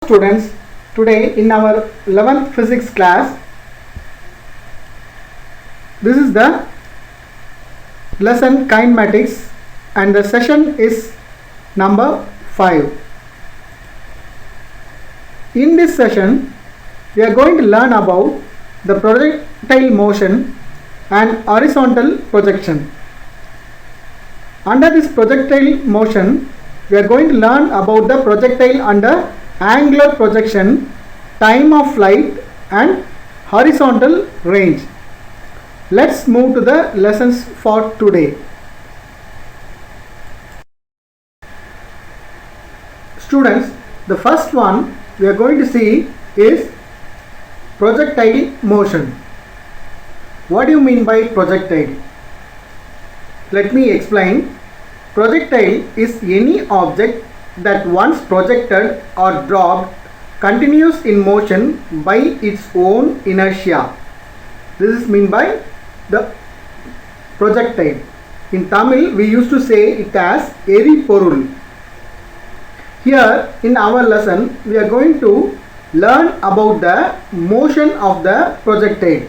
Students, today in our 11th physics class, this is the lesson kinematics and the session is number 5. In this session, we are going to learn about the projectile motion and horizontal projection. Under this projectile motion, we are going to learn about the projectile under angular projection, time of flight and horizontal range. Let's move to the lessons for today. Students, the first one we are going to see is projectile motion. What do you mean by projectile? Let me explain. Projectile is any object that once projected or dropped continues in motion by its own inertia. This is meant by the projectile. In Tamil we used to say it as eriporul. Here in our lesson we are going to learn about the motion of the projectile.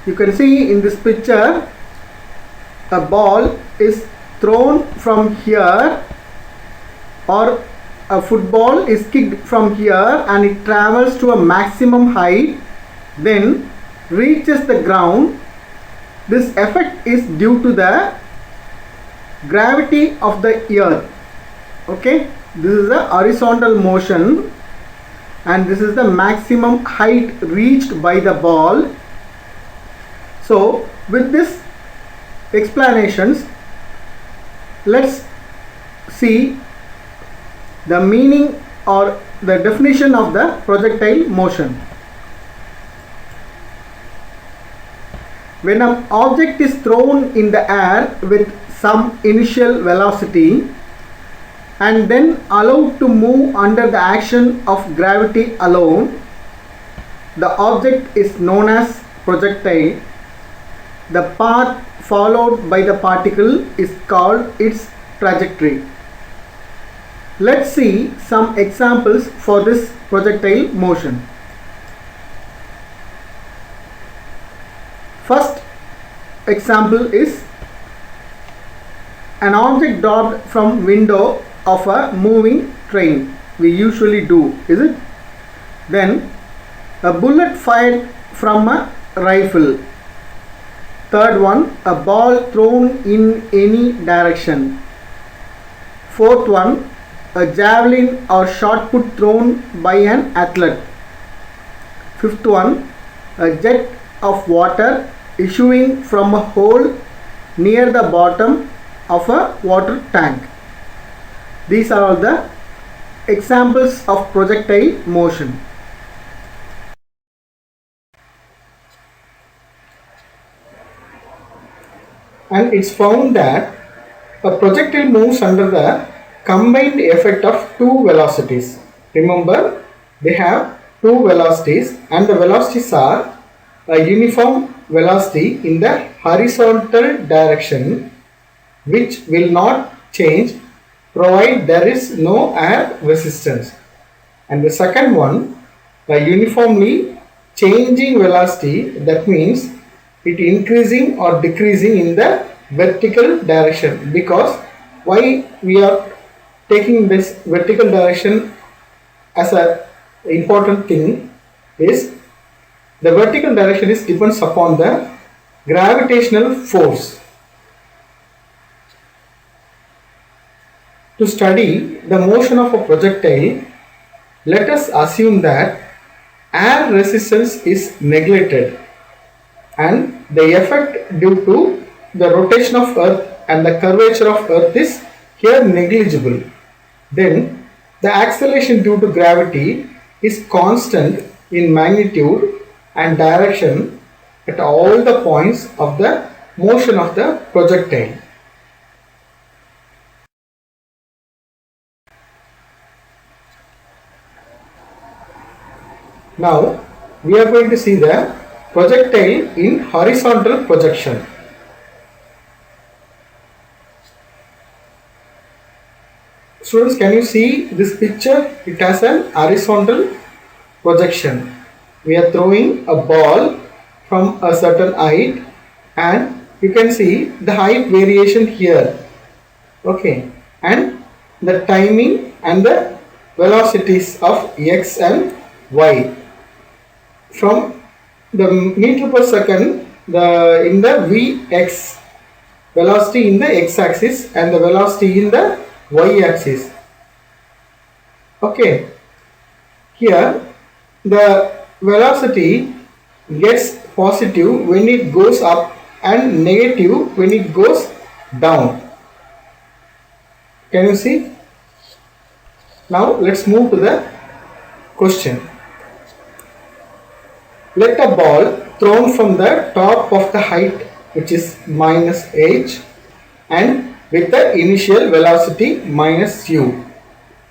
You can see in this picture a ball is thrown from here, or a football is kicked from here and it travels to a maximum height, then reaches the ground. This effect is due to the gravity of the earth. Okay, this is the horizontal motion and this is the maximum height reached by the ball. So with this explanations, let's see the meaning or the definition of the projectile motion. When an object is thrown in the air with some initial velocity and then allowed to move under the action of gravity alone, the object is known as projectile. The path followed by the particle is called its trajectory. Let's see some examples for this projectile motion. First example is an object dropped from window of a moving train. We usually do, is it? Then a bullet fired from a rifle. Third one, a ball thrown in any direction. Fourth one, a javelin or shot put thrown by an athlete. Fifth one, a jet of water issuing from a hole near the bottom of a water tank. These are all the examples of projectile motion. And it's found that a projectile moves under the combined effect of two velocities. Remember, they have two velocities and the velocities are a uniform velocity in the horizontal direction which will not change provided there is no air resistance. And the second one, a uniformly changing velocity, that means it increasing or decreasing in the vertical direction. Because why we are taking this vertical direction as a important thing is the vertical direction is depends upon the gravitational force. To study the motion of a projectile, let us assume that air resistance is neglected and the effect due to the rotation of earth and the curvature of earth is here negligible. Then the acceleration due to gravity is constant in magnitude and direction at all the points of the motion of the projectile. Now we are going to see the projectile in horizontal projection. Students, can you see this picture? It has an horizontal projection. We are throwing a ball from a certain height, and you can see the height variation here. Okay, and the timing and the velocities of x and y. From the meter per second, in the vx, velocity in the x-axis and the velocity in the y-axis. Okay, here the velocity gets positive when it goes up and negative when it goes down. Can you see? Now let's move to the question. Let a ball thrown from the top of the height, which is minus h, and with the initial velocity minus u.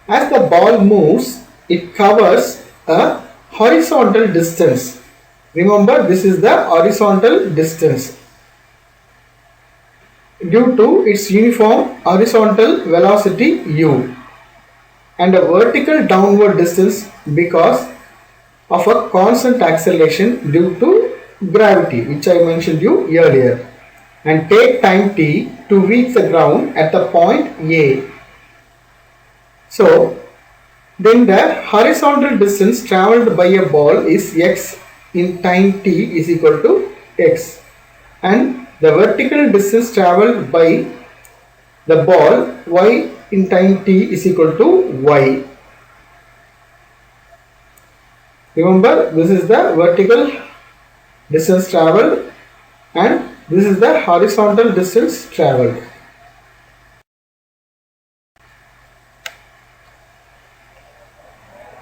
As the ball moves, it covers a horizontal distance. Remember, this is the horizontal distance due to its uniform horizontal velocity u, and a vertical downward distance because of a constant acceleration due to gravity, which I mentioned you earlier, and take time t to reach the ground at the point A. So then the horizontal distance travelled by a ball is x in time t is equal to x, and the vertical distance travelled by the ball y in time t is equal to y. Remember, this is the vertical distance travelled and this is the horizontal distance travelled.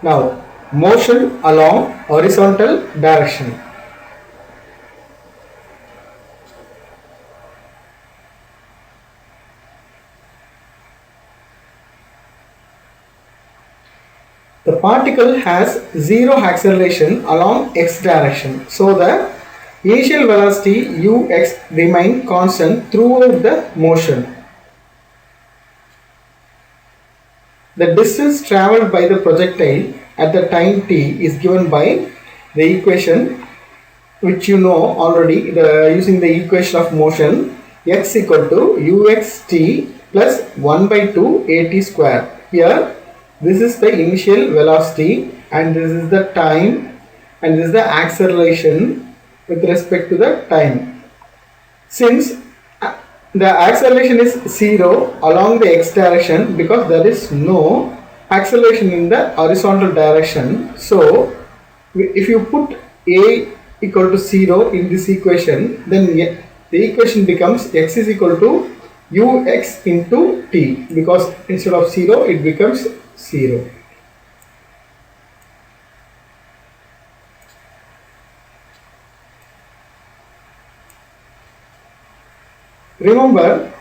Now, motion along horizontal direction. The particle has zero acceleration along x direction, so the initial velocity ux remains constant throughout the motion. The distance travelled by the projectile at the time t is given by the equation which you know already, using the equation of motion, x equal to uxt plus 1 by 2 at square. Here this is the initial velocity and this is the time and this is the acceleration with respect to the time. Since the acceleration is 0 along the x direction because there is no acceleration in the horizontal direction, so if you put a equal to 0 in this equation, then the equation becomes x is equal to ux into t, because instead of 0 it becomes 0. Remember,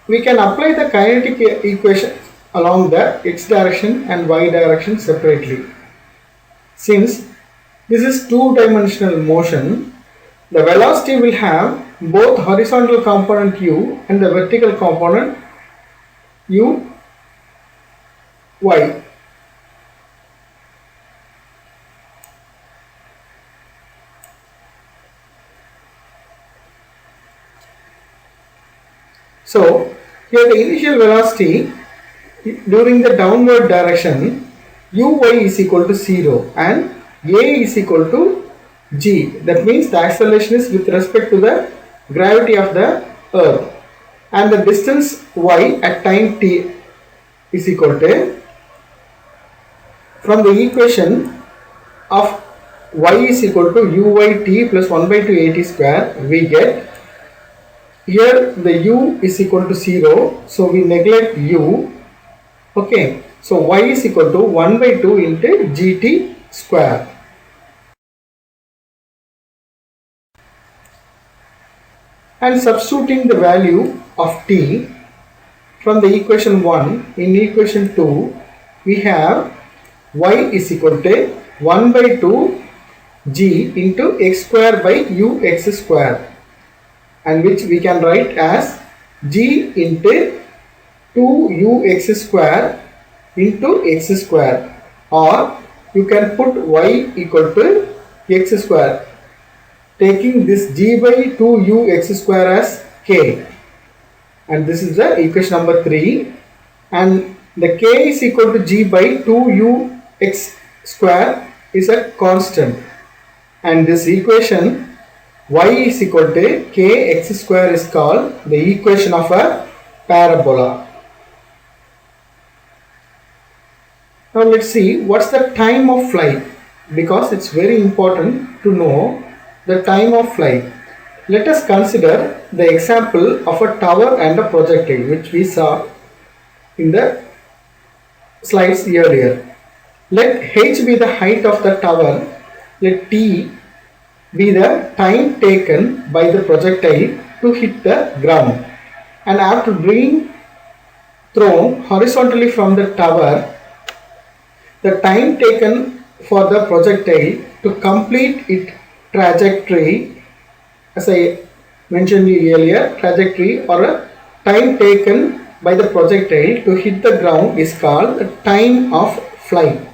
we can apply the kinetic equation along the x direction and y direction separately. Since this is two-dimensional motion, the velocity will have both horizontal component u and the vertical component u y. So here the initial velocity during the downward direction uy is equal to 0 and a is equal to g. That means the acceleration is with respect to the gravity of the earth, and the distance y at time t is equal to, from the equation of y is equal to uyt plus 1 by 2 at square, we get here the u is equal to 0, so we neglect u. Okay, so y is equal to 1 by 2 into gt square. And substituting the value of t from the equation 1 in equation 2, we have y is equal to 1 by 2 g into x square by ux square, and which we can write as g into 2ux square into x square, or you can put y equal to x square, taking this g by 2ux square as k, and this is the equation number 3, and the k is equal to g by 2ux square is a constant, and this equation y is equal to kx square is called the equation of a parabola. Now let's see what's the time of flight, because it's very important to know the time of flight. Let us consider the example of a tower and a projectile which we saw in the slides earlier. Let h be the height of the tower, let t be the time taken by the projectile to hit the ground, and after being thrown horizontally from the tower, the time taken for the projectile to complete its trajectory, as I mentioned earlier, trajectory or a time taken by the projectile to hit the ground is called the time of flight.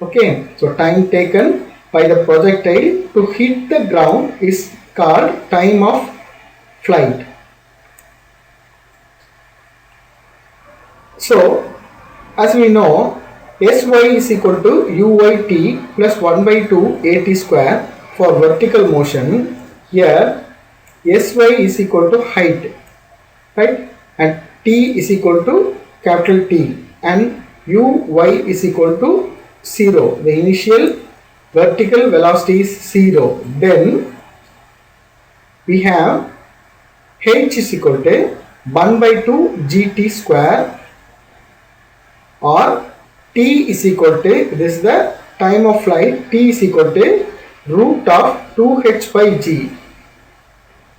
Okay, so time taken by the projectile to hit the ground is called time of flight. So as we know, Sy is equal to uyt plus 1 by 2 at square for vertical motion. Here Sy is equal to height, right, and t is equal to capital T, and uy is equal to 0. The initial vertical velocity is 0. Then we have h is equal to 1 by 2 gt square, or t is equal to, this is the time of flight, t is equal to root of 2h by g.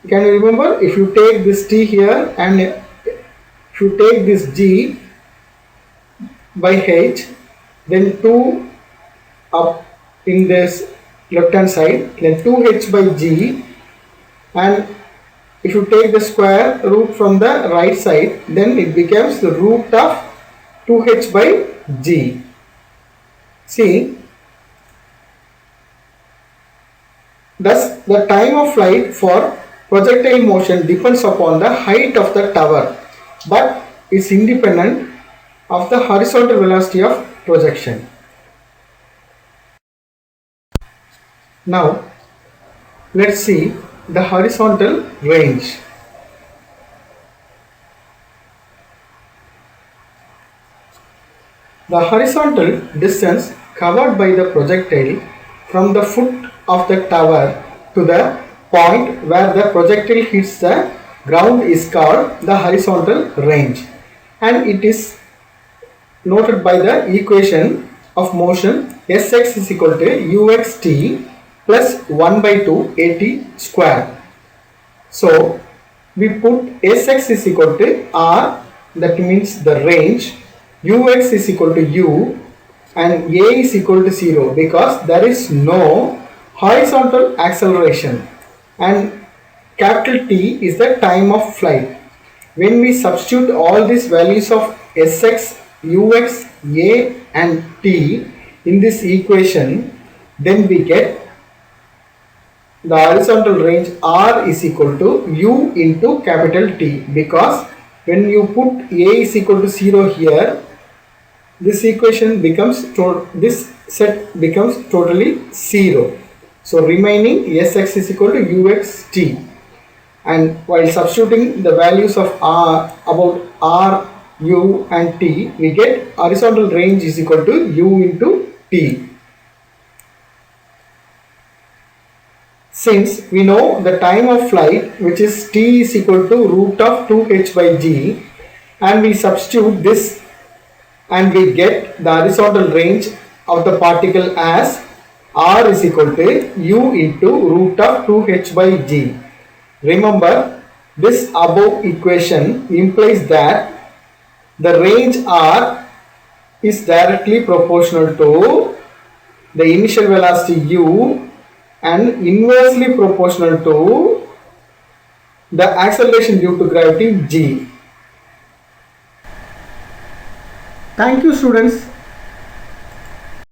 Can you remember, if you take this t here and if you take this g by h, then 2 up in this left hand side, then 2h by g, and if you take the square root from the right side, then it becomes the root of 2h by g. See, thus the time of flight for projectile motion depends upon the height of the tower, but is independent of the horizontal velocity of projection. Now let's see the horizontal range. The horizontal distance covered by the projectile from the foot of the tower to the point where the projectile hits the ground is called the horizontal range, and it is noted by the equation of motion Sx is equal to uxt plus 1 by 2 at square. So we put Sx is equal to r, that means the range, ux is equal to u, and a is equal to 0 because there is no horizontal acceleration, and capital T is the time of flight. When we substitute all these values of Sx, ux, a and t in this equation, then we get the horizontal range r is equal to u into capital T, because when you put a is equal to 0 here, this equation becomes, this set becomes totally 0. So remaining Sx is equal to uxt, and while substituting the values of r, about r, u and t, we get horizontal range is equal to u into t. Since we know the time of flight, which is t is equal to root of 2h by g, and we substitute this, and we get the horizontal range of the particle as r is equal to u into root of 2h by g. Remember, this above equation implies that the range r is directly proportional to the initial velocity u and inversely proportional to the acceleration due to gravity g. Thank you, students.